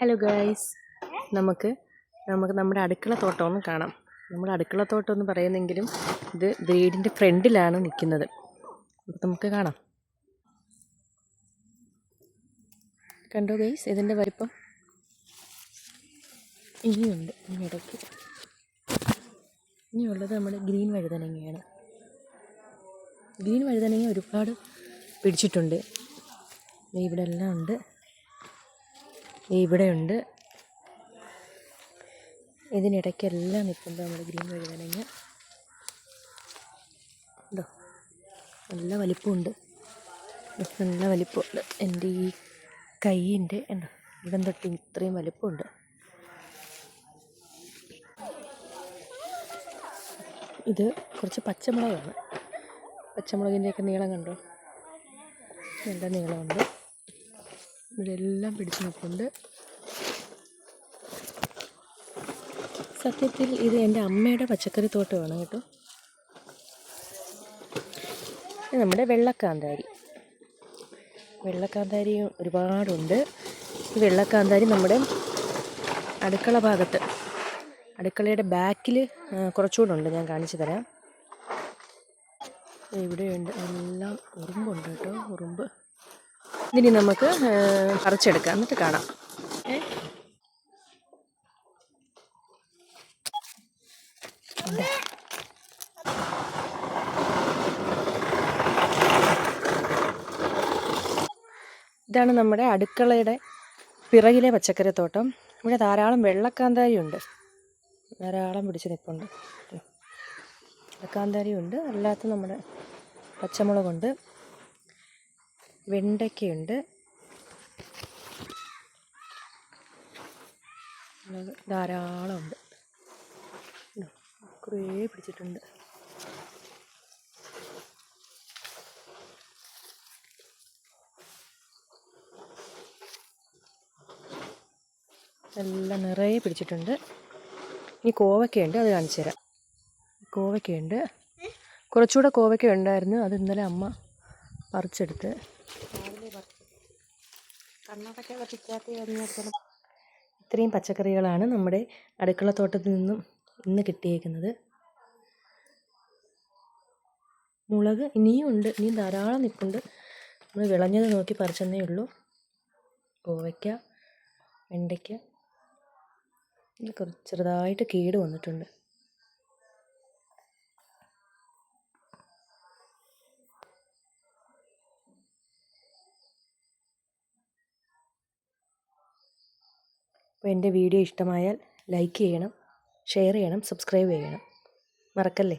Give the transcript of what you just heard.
Hello guys, നമുക്ക് നമ്മുടെ അടുക്കളത്തോട്ടം ഒന്ന് കാണാം. നമ്മുടെ അടുക്കളത്തോട്ടം എന്ന് പറയുന്നെങ്കിലും ഇത് വീടിൻ്റെ ഫ്രണ്ടിലാണ് നിൽക്കുന്നത്. അപ്പോൾ നമുക്ക് കാണാം. കണ്ടോ ഗൈസ്, ഇതിൻ്റെ വലിപ്പം ഇനിയുണ്ട്. ഇടയ്ക്ക് ഇനിയുള്ളത് നമ്മുടെ ഗ്രീൻ വഴുതനങ്ങയാണ്. ഗ്രീൻ വഴുതനങ്ങ ഒരുപാട് പിടിച്ചിട്ടുണ്ട്. ഇവിടെ എല്ലാം ഉണ്ട്. ഇവിടെയുണ്ട്. ഇതിനിടയ്ക്കെല്ലാം നിൽക്കുമ്പോൾ നമ്മുടെ ഗ്രീൻ വഴുതനങ്ങ ഉണ്ടോ, നല്ല വലിപ്പമുണ്ട്. നല്ല വലിപ്പമുണ്ട്. എൻ്റെ ഈ കൈയിൻ്റെ ഉണ്ടോ, ഇവിടം തൊട്ട് ഇത്രയും വലിപ്പമുണ്ട്. ഇത് കുറച്ച് പച്ചമുളകാണ്. പച്ചമുളകിൻ്റെയൊക്കെ നീളം കണ്ടോ, നല്ല നീളമുണ്ട്. ഇവിടെ എല്ലാം പിടിച്ച് നിൽക്കുന്നുണ്ട്. സത്യത്തിൽ ഇത് എൻ്റെ അമ്മയുടെ പച്ചക്കറി തോട്ടമാണ് കേട്ടോ. നമ്മുടെ വെള്ളക്കാന്താരി ഒരുപാടുണ്ട്. ഈ വെള്ളക്കാന്താരി നമ്മുടെ അടുക്കള ഭാഗത്ത്, അടുക്കളയുടെ ബാക്കിൽ കുറച്ചുകൂടെ ഉണ്ട്. ഞാൻ കാണിച്ചു തരാം. ഇവിടെയുണ്ട്, എല്ലാം ഉറുമ്പുണ്ട് കേട്ടോ, ഉറുമ്പ്. ഇനി നമുക്ക് പറിച്ചെടുക്കാം, എന്നിട്ട് കാണാം. ഇതാണ് നമ്മുടെ അടുക്കളയുടെ പിറകിലെ പച്ചക്കറിത്തോട്ടം. ഇവിടെ ധാരാളം വെള്ളക്കാന്താരി ഉണ്ട്, ധാരാളം പിടിച്ച് നിൽപ്പുണ്ട്. വെള്ളക്കാന്താരി ഉണ്ട്, അല്ലാത്ത നമ്മുടെ പച്ചമുളകുണ്ട്, വെണ്ടയ്ക്കയുണ്ട്, ധാരാളം ഉണ്ട്. കുറേ പിടിച്ചിട്ടുണ്ട്. എല്ലാം നിറയെ പിടിച്ചിട്ടുണ്ട്. ഇനി കോവയ്ക്കയുണ്ട്, അത് കാണിച്ചു തരാം. കോവയ്ക്കയുണ്ട്, കുറച്ചുകൂടെ കോവയ്ക്ക ഉണ്ടായിരുന്നു. അത് ഇന്നലെ അമ്മ പറിച്ചെടുത്ത്. ഇത്രയും പച്ചക്കറികളാണ് നമ്മുടെ അടുക്കളത്തോട്ടത്തിൽ നിന്നും ഇന്ന് കിട്ടിയേക്കുന്നത്. മുളക് ഇനിയും ഉണ്ട്, ഇനിയും ധാരാളം നിൽപ്പുണ്ട്. നമ്മൾ വിളഞ്ഞത് നോക്കി പറിച്ചെന്നേ ഉള്ളൂ. കോവയ്ക്ക, വെണ്ടയ്ക്ക, കുറച്ച് ചെറുതായിട്ട് കേട് വന്നിട്ടുണ്ട്. അപ്പോൾ എൻ്റെ വീഡിയോ ഇഷ്ടമായാൽ ലൈക്ക് ചെയ്യണം, ഷെയർ ചെയ്യണം, സബ്സ്ക്രൈബ് ചെയ്യണം, മറക്കല്ലേ.